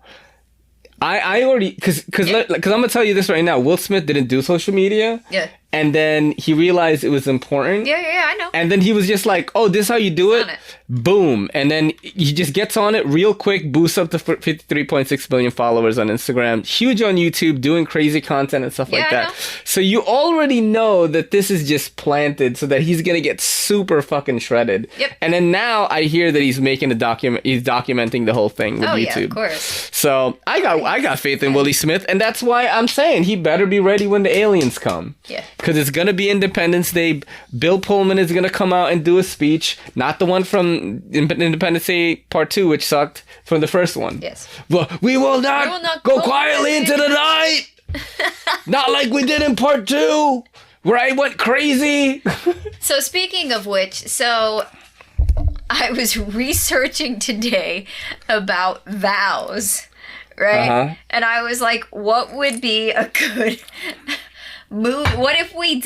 I already, because I'm gonna tell you this right now. Will Smith didn't do social media. Yeah. And then he realized it was important. Yeah, I know. And then he was just like, oh, this is how you do it? Boom. And then he just gets on it real quick, boosts up to 53.6 million followers on Instagram, huge on YouTube, doing crazy content and stuff like that. So you already know that this is just planted so that he's going to get super fucking shredded. Yep. And then now I hear that he's making he's documenting the whole thing with YouTube. Yeah, of course. So I got faith in Willie Smith, and that's why I'm saying he better be ready when the aliens come. Yeah. Because it's going to be Independence Day. Bill Pullman is going to come out and do a speech. Not the one from Independence Day Part 2, which sucked, from the first one. Yes. Well, we will not go quietly into the night. Not like we did in Part 2, where I went crazy. So speaking of which, I was researching today about vows, right? Uh-huh. And I was like, what would be a good... What if we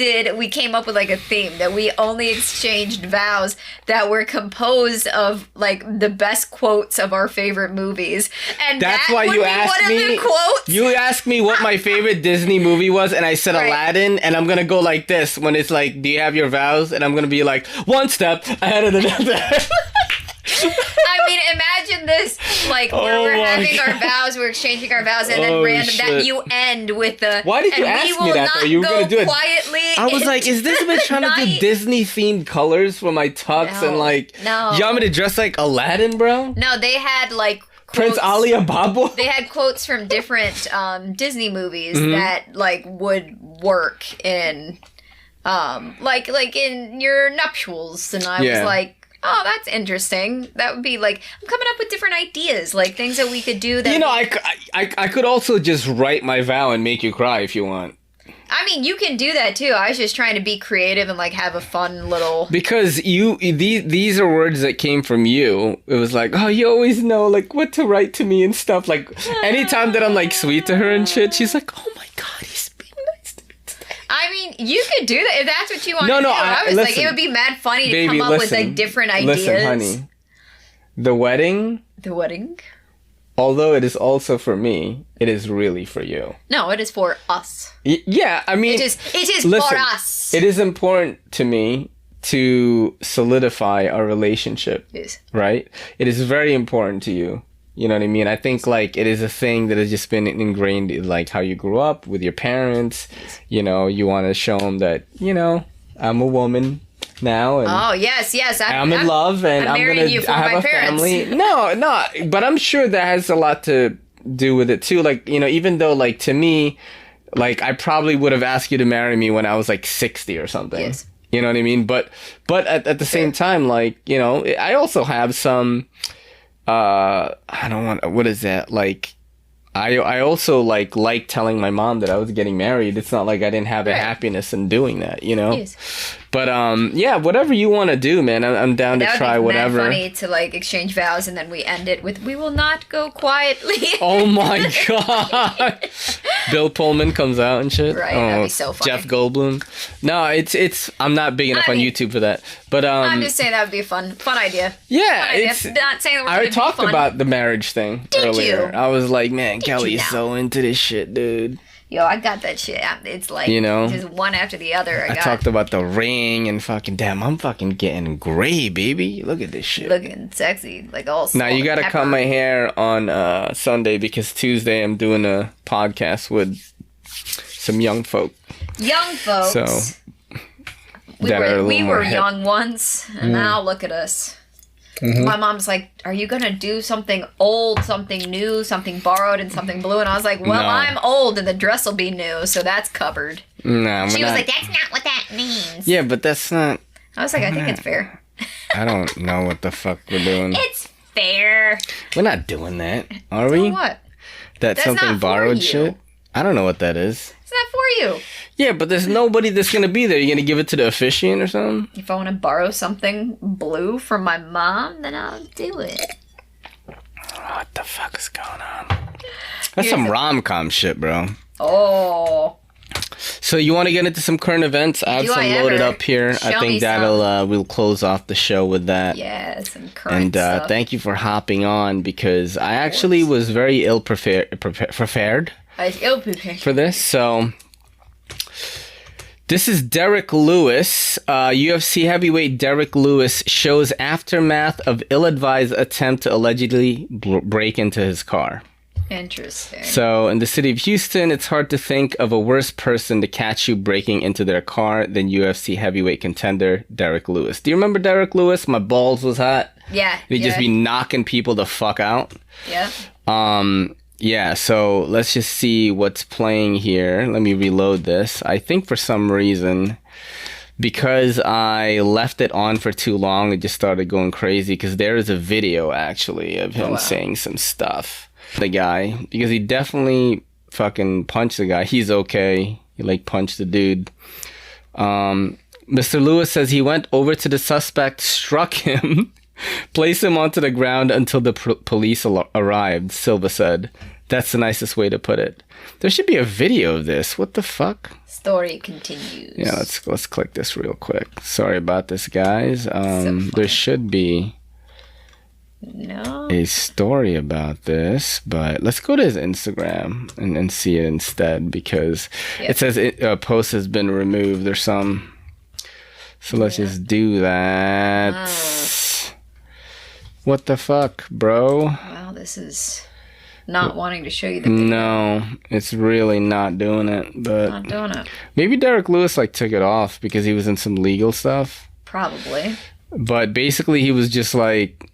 came up with like a theme that we only exchanged vows that were composed of like the best quotes of our favorite movies, and that's why you asked me. You asked me what my favorite Disney movie was, and I said Aladdin, and I'm gonna go like this when it's like, "Do you have your vows?" And I'm gonna be like, "One step ahead of the other." I mean, imagine this, like, where we're having our vows, we're exchanging our vows, and then that you end with the... Why did you ask me that, though? You were going to do it. I was like, is this bitch trying to do Disney-themed colors for my tux? And, like, you want me to dress like Aladdin, bro? No, they had, like... Prince Ali Ababo? They had quotes from different Disney movies that, like, would work in, like in your nuptials, and I was like... Oh, that's interesting. That would be like, I'm coming up with different ideas, like things that we could do. That I could also just write my vow and make you cry if you want. I mean, you can do that too. I was just trying to be creative and like have a fun little... Because these are words that came from you. It was like, oh, you always know like what to write to me and stuff. Like anytime that I'm like sweet to her and shit, she's like, oh my God, he's being nice to me today. I mean, you could do that if that's what you want to do. I was like, it would be mad funny to come up with like different ideas. Listen, honey. The wedding. although it is also for me, it is really for you. No, it is for us. Yeah, I mean... It is listen, for us. It is important to me to solidify our relationship. Yes. Right? It is very important to you. You know what I mean? I think, like, it is a thing that has just been ingrained in, like, how you grew up with your parents. You know, you want to show them that, you know, I'm a woman now. And oh, yes. I'm in love, and I'm marrying you for I have my a parents. family. No, but I'm sure that has a lot to do with it, too. Like, you know, even though, like, to me, like, I probably would have asked you to marry me when I was, like, 60 or something. Yes. You know what I mean? But at the same time, like, you know, I also have some... I don't want, what is that? Like, I also like telling my mom that I was getting married. It's not like I didn't have a happiness in doing that, you know? Yes. But, yeah, whatever you want to do, man. I'm down to try whatever. That would be funny to, like, exchange vows and then we end it with, we will not go quietly. Oh my God. Bill Pullman comes out and shit. Right, that'd be so funny. Jeff Goldblum. No, it's, I'm not big enough on YouTube for that. But, I'm just saying that would be a fun idea. Yeah, Fun idea. it's... Not saying that we're I gonna be talked fun. about the marriage thing earlier. you? I was like, man, Did Kelly's you now? so into this shit, dude. Yo, I got that shit. It's like, You know? just one after the other. I talked about the ring and fucking, damn, I'm fucking getting gray, baby. Look at this shit. looking sexy, like all. Now, you gotta pepper. cut my hair on Sunday because Tuesday I'm doing a podcast with some young folk. Young folks. So, we that are a were, little we more were hip. young once, and now look at us. Mm-hmm. My mom's like, "Are you gonna do something old, something new, something borrowed, and something blue?" And I was like, "Well, No. I'm old, and the dress will be new, so that's covered." Nah, She was like, "That's not what that means." yeah, but that's not, I was like, "I think it's fair." I don't know what the fuck we're doing. It's fair. We're not doing that, are we? What? That's That's not something for borrowed you. shit? I don't know what that is. It's not for you. Yeah, but there's nobody that's gonna be there. You're gonna give it to the officiant or something? If I want to borrow something blue from my mom, then I'll do it. What the fuck is going on? That's some rom-com shit, bro. Oh. So you want to get into some current events? I have Do some I loaded ever? up here. I Show me think that'll we'll close off the show with that. Yeah, some current And stuff. thank you for hopping on because I actually was very ill prepared I was ill prepared. for this. So this is Derek Lewis. UFC heavyweight Derek Lewis shows aftermath of ill-advised attempt to allegedly break into his car. Interesting. So, in the city of Houston, it's hard to think of a worse person to catch you breaking into their car than UFC heavyweight contender Derek Lewis. Do you remember Derek Lewis? My balls was hot. Yeah. He'd just be knocking people the fuck out. Yeah. Yeah, so let's just see what's playing here. Let me reload this. I think for some reason, because I left it on for too long, it just started going crazy because there is a video actually of him saying some stuff. The guy, because he definitely fucking punched the guy. He's okay. He like punched the dude. Mr. Lewis says he went over to the suspect, struck him, placed him onto the ground until the police arrived, Silva said. That's the nicest way to put it. There should be a video of this. What the fuck? Story continues. Yeah, let's click this real quick. Sorry about this, guys. There should be a story about this, but let's go to his Instagram and see it instead because it says a post has been removed or some. So let's just do that. What the fuck, bro? Well, this is not wanting to show you the video. No, it's really not doing it. But Not doing it. maybe Derek Lewis like took it off because he was in some legal stuff. Probably. But basically, he was just like,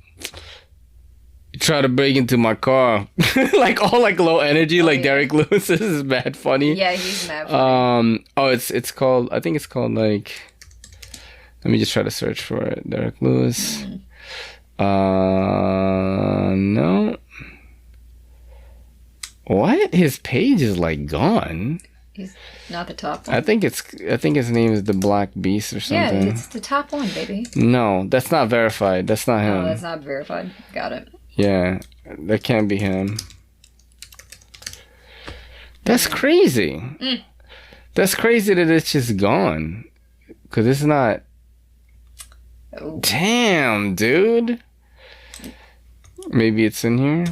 try to break into my car, like all like low energy, like Derek Lewis. This is bad funny. Yeah, he's mad funny. It's called. I think it's called like. Let me just try to search for it. Derek Lewis. No. What? His page is like gone. He's not the top one. I think his name is the Black Beast or Yeah, something. it's the top one, baby. No, that's not verified. That's not him. Oh, that's not verified. Got it. Yeah, that can't be him. That's crazy. That's crazy that it's just gone. Cause it's not. Oh. Damn, dude. Maybe it's in here.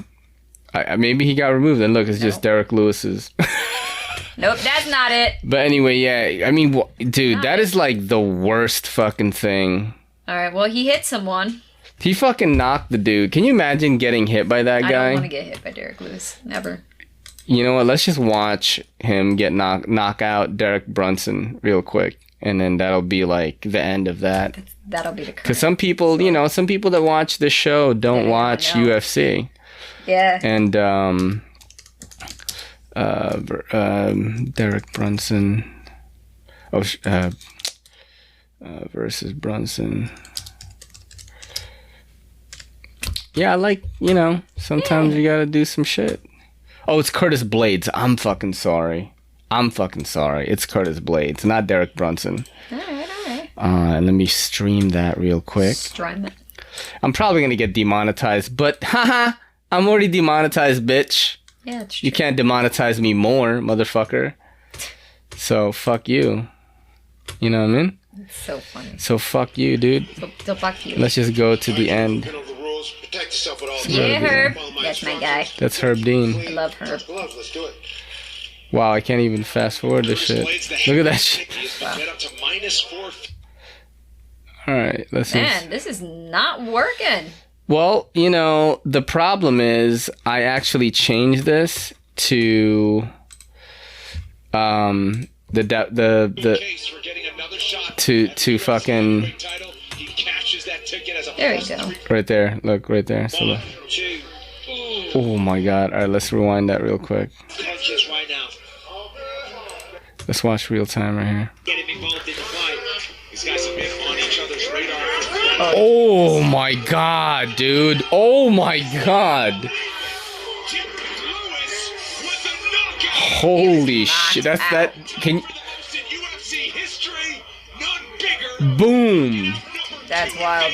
Maybe he got removed. And look, it's just Derek Lewis's. Nope, that's not it. But anyway, yeah. I mean, dude, that is like the worst fucking thing. All right, well, he hit someone. He fucking knocked the dude. Can you imagine getting hit by that guy? I don't want to get hit by Derek Lewis. Never. You know what? Let's just watch him get knock out Derek Brunson real quick. And then that'll be like the end of that. That'll be the current. Because some people, you know, some people that watch this show don't watch UFC. Yeah. And Derek Brunson versus Brunson. Yeah, like, you know, sometimes you gotta do some shit. Oh, it's Curtis Blades. I'm fucking sorry. It's Curtis Blades, not Derek Brunson. All right. And let me stream that real quick. Stream it. I'm probably gonna get demonetized, but haha, I'm already demonetized, bitch. Yeah, it's true. You can't demonetize me more, motherfucker. So fuck you. You know what I mean? It's so funny. So fuck you, dude. So fuck you. Let's just go to the end. Yeah, Herb. That's my guy. That's Herb Dean. I love Herb. Wow, I can't even fast forward this shit. Look at that shit. Alright, let's see. Man, this is not working. Well, you know, the problem is I actually changed this to to fucking There you go. right there. Look, right there. So look. Oh my god. Alright, let's rewind that real quick. Let's watch real time right here. Oh my god, dude. Oh my god. Holy shit. That's that. Can boom. That's wild.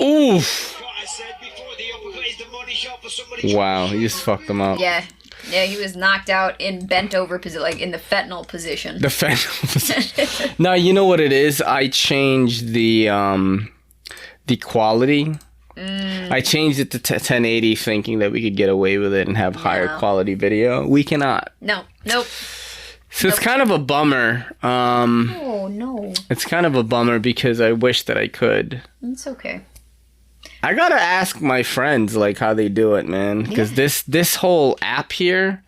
Oof. Wow, he just fucked them up. Yeah. Yeah, he was knocked out in bent over position, like in the fentanyl position. The fentanyl position. Now, you know what it is? I changed the quality. I changed it to 1080 thinking that we could get away with it and have higher quality video. We cannot. No. Nope. So it's kind of a bummer. Oh, no. It's kind of a bummer because I wish that I could. It's okay. I gotta ask my friends like how they do it, man. Because this whole app here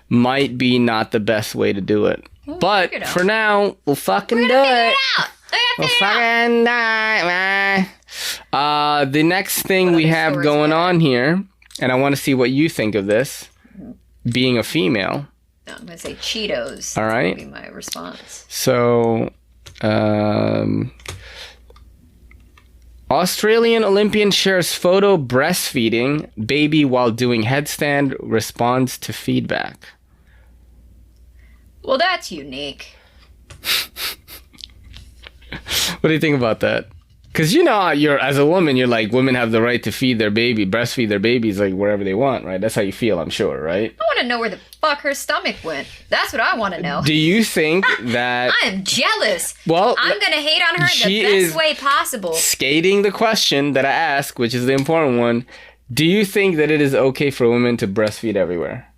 might be not the best way to do it. But for now, we'll fucking do it. We'll fucking do it, man. The next thing we have going on here, and I want to see what you think of this, being a female. No, I'm gonna say Cheetos. All right. That'll be my response. So, Australian Olympian shares photo breastfeeding baby while doing headstand, responds to feedback. Well, that's unique. What do you think about that? Because you know, as a woman, you're like, women have the right to breastfeed their babies like wherever they want, right? That's how you feel, I'm sure, right? I want to know where the fuck her stomach went. That's what I want to know. Do you think that... I am jealous. Well, I'm going to hate on her in the best way possible. Skating the question that I ask, which is the important one. Do you think that it is okay for women to breastfeed everywhere?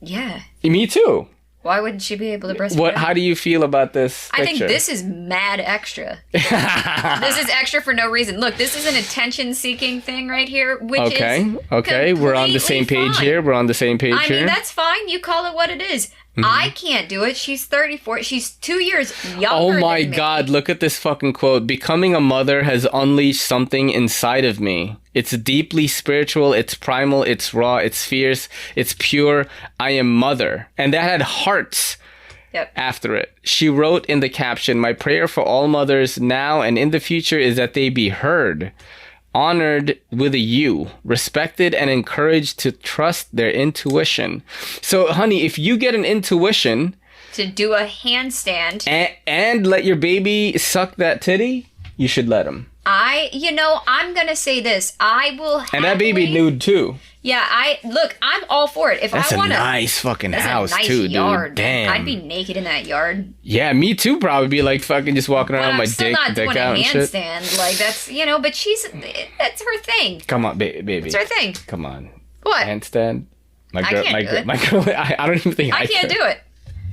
Yeah. Me too. Why wouldn't she be able to breastfeed? How do you feel about this picture? I think this is mad extra. This is extra for no reason. Look, this is an attention-seeking thing right here, which is okay. We're on the same page here. I mean, that's fine. You call it what it is. I can't do it. She's 34. She's 2 years younger Oh my than me. God, look at this fucking quote. Becoming a mother has unleashed something inside of me. It's deeply spiritual, it's primal, it's raw, it's fierce, it's pure. I am mother. And that had hearts after it. She wrote in the caption, "My prayer for all mothers now and in the future is that they be heard, honored with a U, respected and encouraged to trust their intuition." So, honey, if you get an intuition to do a handstand and let your baby suck that titty, you should let him. I'm gonna say this. I will. And that baby nude too. Yeah, I'm all for it. If That's I want a nice fucking house too, yard, dude. Damn. I'd be naked in that yard. Yeah, me too. Probably be like fucking just walking around with my dick out and shit. I'm still not doing a handstand. Like that's but that's her thing. Come on, baby. It's her thing. Come on. What? Handstand. My I girl. I don't even think I can't do it.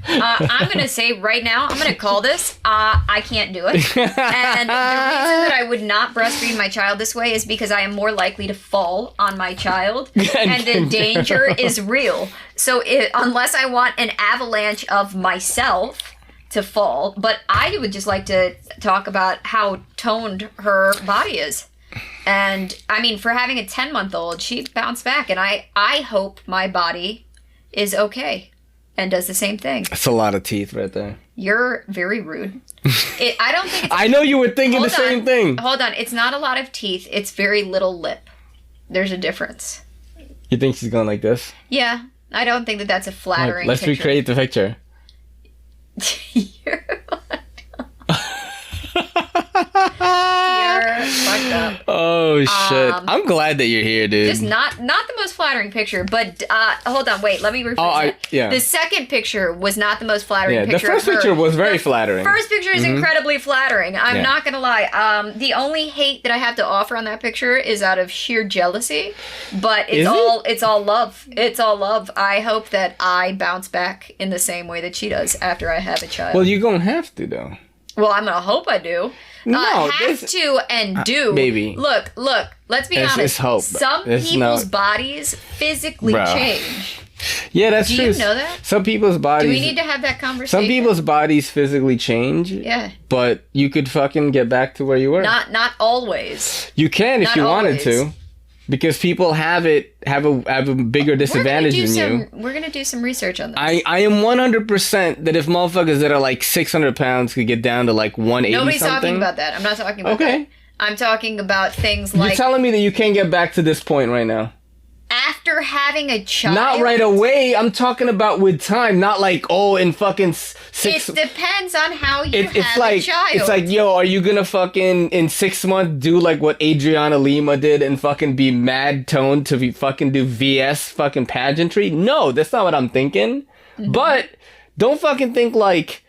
I'm gonna say right now, I'm gonna call this. I can't do it. And the reason that I would not breastfeed my child this way is because I am more likely to fall on my child, and the danger is real. So unless I want an avalanche of myself to fall, but I would just like to talk about how toned her body is. And I mean, for having a 10-month-old, she bounced back, and I hope my body is okay. And does the same thing. That's a lot of teeth right there. You're very rude. I don't think it's... I know you were thinking the same thing. Hold on. It's not a lot of teeth. It's very little lip. There's a difference. You think she's going like this? Yeah. I don't think that that's a flattering Let's picture. recreate the picture. You're fucked up. Oh shit! I'm glad that you're here, dude. Just not the most flattering picture, but hold on, wait, let me rephrase that. Yeah. The second picture was not the most flattering picture. The first picture was very flattering. First picture is incredibly flattering. I'm not gonna lie. The only hate that I have to offer on that picture is out of sheer jealousy, but it's all love. It's all love. I hope that I bounce back in the same way that she does after I have a child. Well, you're gonna have to though. Well, I'm gonna hope I do. No, have to and do. Baby. Look. Let's be honest. It's hope. Some people's bodies physically change. Yeah, that's true. Do you know that? Some people's bodies. Do we need to have that conversation? Some people's bodies physically change. Yeah. But you could fucking get back to where you were. Not always. You can if you wanted to. Because people have a bigger disadvantage than you. We're gonna do some research on this. I am 100% that if motherfuckers that are like 600 pounds could get down to like 180 Nobody's something. talking about that. I'm not talking about that. I'm talking about things like... You're telling me that you can't get back to this point right now? After having a child? Not right away. I'm talking about with time. Not like, in fucking 6... It depends on how you have like, a child. It's like, yo, are you gonna fucking, in 6 months, do like what Adriana Lima did and fucking be mad toned to be fucking do VS fucking pageantry? No, that's not what I'm thinking. Mm-hmm. But don't fucking think like,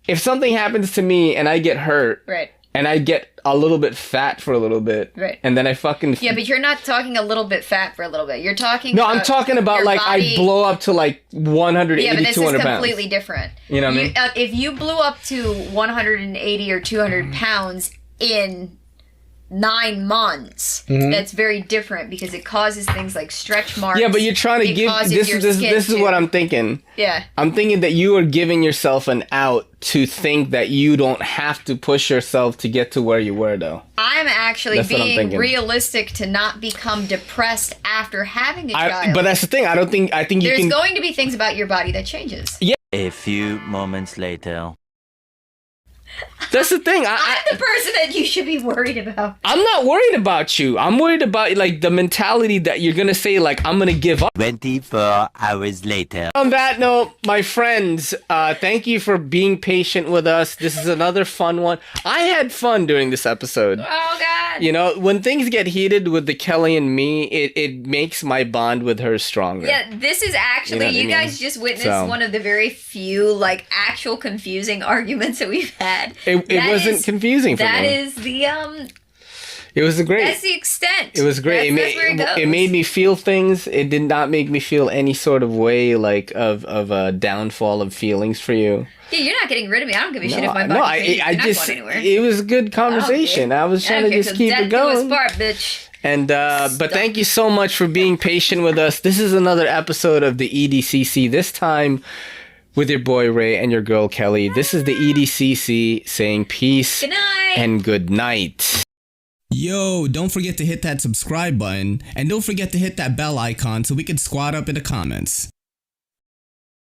if something happens to me and I get hurt... Right. And I get a little bit fat for a little bit. Right. And then I fucking... Yeah, but you're not talking a little bit fat for a little bit. You're talking No, I'm talking about like body... I blow up to like 180, 200 pounds. Yeah, but this is completely different. You know what I mean? If you blew up to 180 or 200 pounds in 9 months, that's very different because it causes things like stretch marks. Yeah, but you're trying to give... This is what I'm thinking. Yeah. I'm thinking that you are giving yourself an out to think that you don't have to push yourself to get to where you were, though. I'm actually being realistic to not become depressed after having a child. But that's the thing. I think you There's going to be things about your body that changes. Yeah. A few moments later. That's the thing. I'm the person that you should be worried about. I'm not worried about you. I'm worried about like the mentality that you're gonna say like I'm gonna give up. 24 hours later. On that note, my friends, thank you for being patient with us. This is another fun one. I had fun during this episode. Oh God. You know, when things get heated with the Kelly and me, it makes my bond with her stronger. Yeah, this is actually you guys just witnessed one of the very few like actual confusing arguments that we've had. It wasn't confusing for me. That is the It was great. That's the extent. It was great. That's where it goes. It made me feel things. It did not make me feel any sort of way like of a downfall of feelings for you. Yeah, you're not getting rid of me. I don't give a shit if my body changes. I just it was a good conversation. I was trying to just keep it going. Part, bitch. And but thank you so much for being patient with us. This is another episode of the EDCC. This time with your boy Ray and your girl Kelly. This is the EDCC saying peace and good night. Yo, don't forget to hit that subscribe button and don't forget to hit that bell icon so we can squad up in the comments.